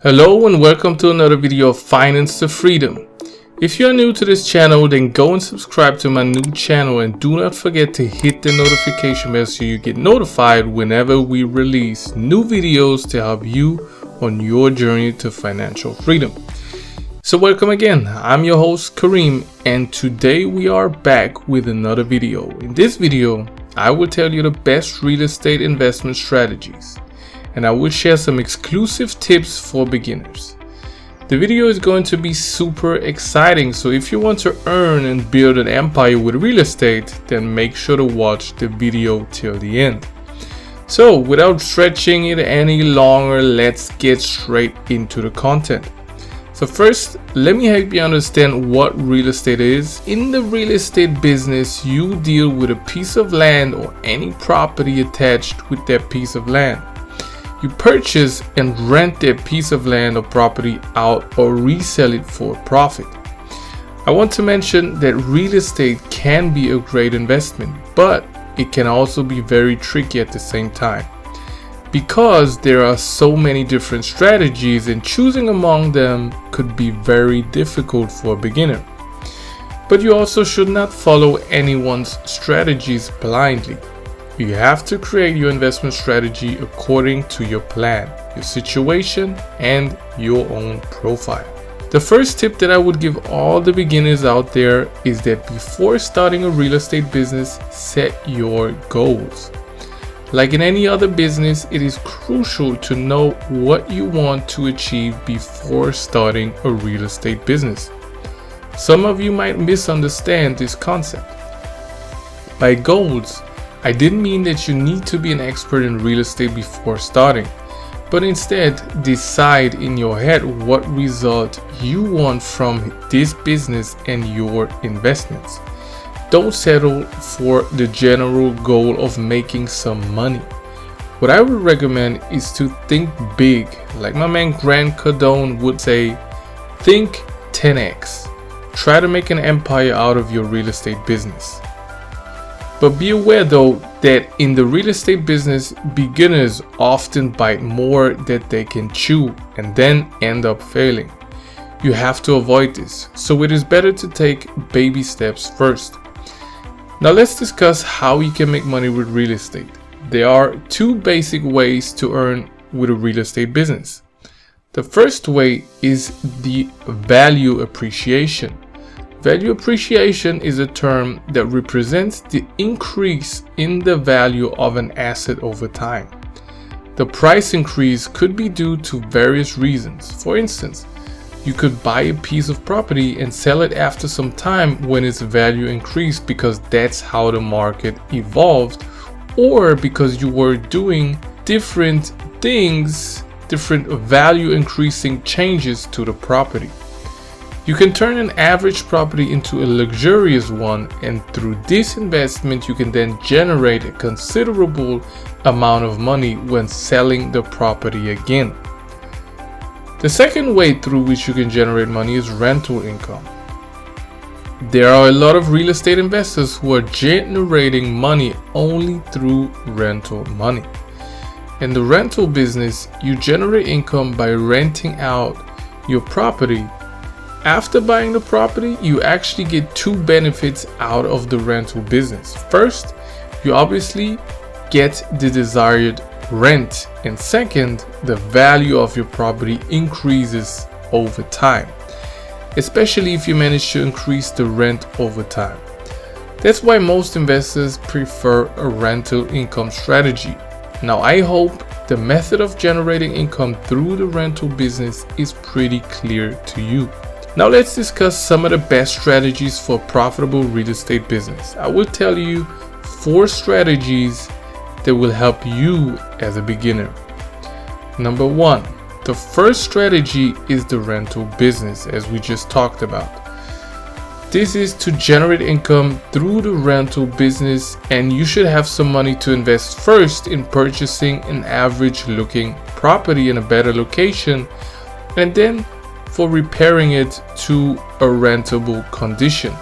Hello and welcome to another video of Finance to Freedom. If you are new to this channel, then go and subscribe to my new channel and do not forget to hit the notification bell so you get notified whenever we release new videos to help you on your journey to financial freedom. So welcome again, I'm your host Kareem, and today we are back with another video. In this video, I will tell you the best real estate investment strategies, and I will share some exclusive tips for beginners. The video is going to be super exciting, so if you want to earn and build an empire with real estate, then make sure to watch the video till the end. So without stretching it any longer, let's get straight into the content. So first, let me help you understand what real estate is. In the real estate business, you deal with a piece of land or any property attached with that piece of land. You purchase and rent that piece of land or property out or resell it for profit. I want to mention that real estate can be a great investment, but it can also be very tricky at the same time, because there are so many different strategies and choosing among them could be very difficult for a beginner. But you also should not follow anyone's strategies blindly. You have to create your investment strategy according to your plan, your situation, and your own profile. The first tip that I would give all the beginners out there is that before starting a real estate business, set your goals. Like in any other business, it is crucial to know what you want to achieve before starting a real estate business. Some of you might misunderstand this concept. By goals, I didn't mean that you need to be an expert in real estate before starting, but instead decide in your head what result you want from this business and your investments. Don't settle for the general goal of making some money. What I would recommend is to think big. Like my man Grant Cardone would say, think 10x. Try to make an empire out of your real estate business. But be aware though that in the real estate business, beginners often bite more than they can chew and then end up failing. You have to avoid this, so it is better to take baby steps first. Now let's discuss how you can make money with real estate. There are two basic ways to earn with a real estate business. The first way is the value appreciation. Value appreciation is a term that represents the increase in the value of an asset over time. The price increase could be due to various reasons. For instance, you could buy a piece of property and sell it after some time when its value increased because that's how the market evolved, or because you were doing different things, different value increasing changes to the property. You can turn an average property into a luxurious one, and through this investment you can then generate a considerable amount of money when selling the property again. The second way through which you can generate money is rental income. There are a lot of real estate investors who are generating money only through rental money. In the rental business, you generate income by renting out your property. After buying the property, you actually get two benefits out of the rental business. First, you obviously get the desired rent, and second, the value of your property increases over time, especially if you manage to increase the rent over time. That's why most investors prefer a rental income strategy. Now, I hope the method of generating income through the rental business is pretty clear to you. Now let's discuss some of the best strategies for a profitable real estate business. I will tell you 4 strategies that will help you as a beginner. Number 1, the first strategy is the rental business, as we just talked about. This is to generate income through the rental business, and you should have some money to invest first in purchasing an average looking property in a better location, and then for repairing it to a rentable condition.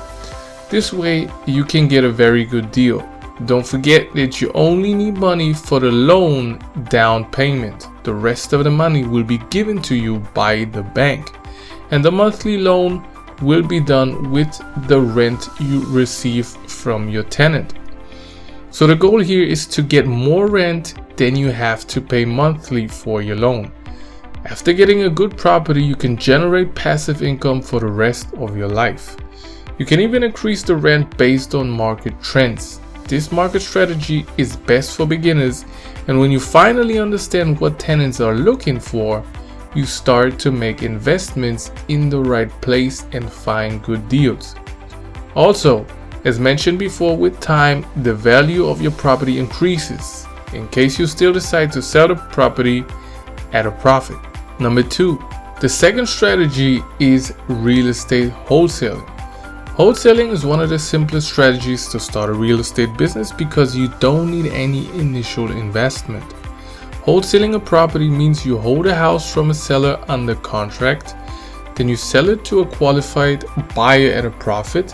This way you can get a very good deal. Don't forget that you only need money for the loan down payment. the rest of the money will be given to you by the bank, and the monthly loan will be done with the rent you receive from your tenant. So the goal here is to get more rent than you have to pay monthly for your loan. After getting a good property, you can generate passive income for the rest of your life. You can even increase the rent based on market trends. This market strategy is best for beginners, and when you finally understand what tenants are looking for, you start to make investments in the right place and find good deals. Also, as mentioned before, with time, the value of your property increases in case you still decide to sell the property at a profit. Number 2, the second strategy is real estate wholesaling. Wholesaling is one of the simplest strategies to start a real estate business because you don't need any initial investment. Wholesaling a property means you hold a house from a seller under contract, then you sell it to a qualified buyer at a profit.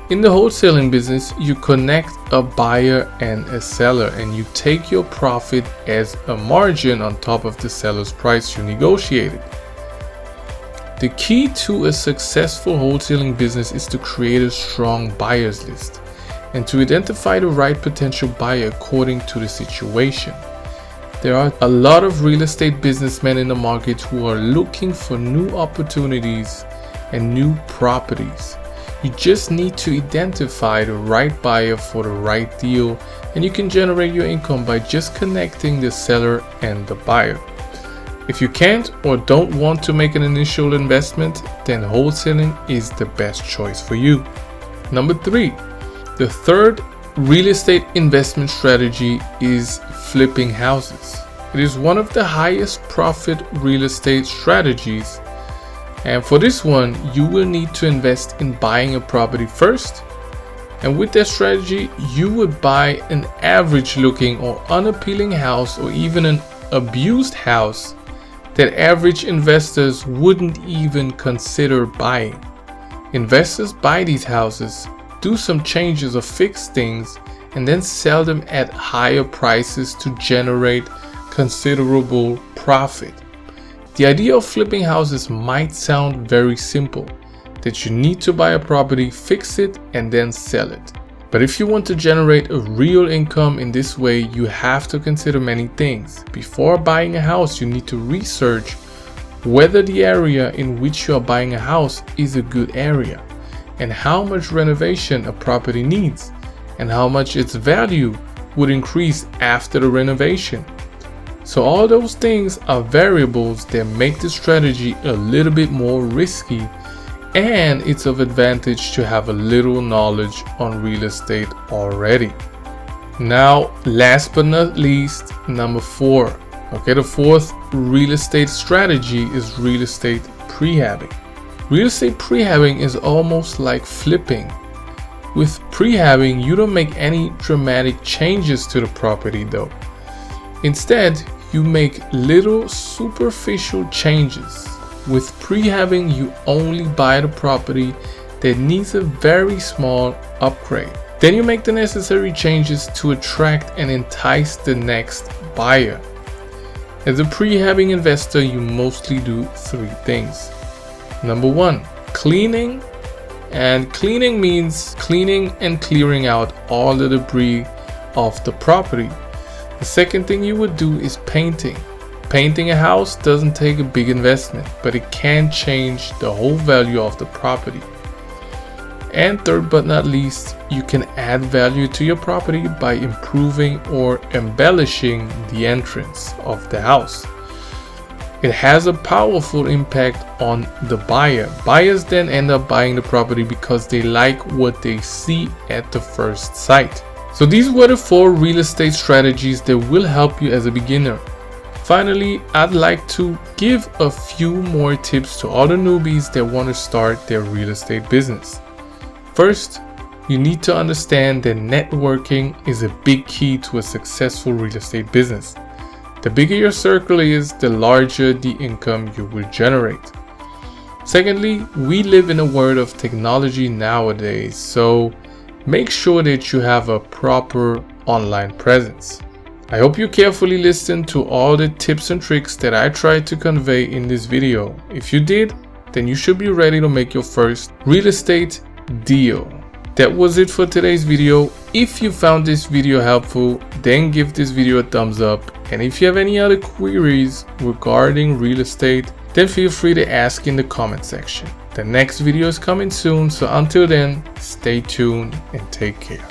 In the wholesaling business, you connect a buyer and a seller, and you take your profit as a margin on top of the seller's price you negotiated. The key to a successful wholesaling business is to create a strong buyers list and to identify the right potential buyer according to the situation. There are a lot of real estate businessmen in the market who are looking for new opportunities and new properties. You just need to identify the right buyer for the right deal, and you can generate your income by just connecting the seller and the buyer. If you can't or don't want to make an initial investment, then wholesaling is the best choice for you. Number 3, the third real estate investment strategy is flipping houses. It is one of the highest profit real estate strategies, and for this one you will need to invest in buying a property first, and with that strategy you would buy an average looking or unappealing house, or even an abused house that average investors wouldn't even consider buying. Investors buy these houses, do some changes or fix things, and then sell them at higher prices to generate considerable profit. The idea of flipping houses might sound very simple, that you need to buy a property, fix it, and then sell it. But if you want to generate a real income in this way, you have to consider many things. Before buying a house, you need to research whether the area in which you are buying a house is a good area, and how much renovation a property needs, and how much its value would increase after the renovation. So all those things are variables that make the strategy a little bit more risky, and it's of advantage to have a little knowledge on real estate already. Now, last but not least, number 4. Okay, the fourth real estate strategy is real estate prehabbing. Real estate prehabbing is almost like flipping. With prehabbing, you don't make any dramatic changes to the property though. Instead, you make little superficial changes. With prehabbing, you only buy the property that needs a very small upgrade. Then you make the necessary changes to attract and entice the next buyer. As a prehabbing investor, you mostly do 3 things. Number 1, cleaning. And cleaning means cleaning and clearing out all the debris of the property. The second thing you would do is painting. Painting a house doesn't take a big investment, but it can change the whole value of the property. And third but not least, you can add value to your property by improving or embellishing the entrance of the house. It has a powerful impact on the buyer. Buyers then end up buying the property because they like what they see at the first sight. So these were the 4 real estate strategies that will help you as a beginner. Finally, I'd like to give a few more tips to all the newbies that want to start their real estate business. First, you need to understand that networking is a big key to a successful real estate business. The bigger your circle is, the larger the income you will generate. Secondly, we live in a world of technology nowadays, so make sure that you have a proper online presence. I hope you carefully listened to all the tips and tricks that I tried to convey in this video. If you did, then you should be ready to make your first real estate deal. That was it for today's video. If you found this video helpful, then give this video a thumbs up. And if you have any other queries regarding real estate, then feel free to ask in the comment section. The next video is coming soon, so until then, stay tuned and take care.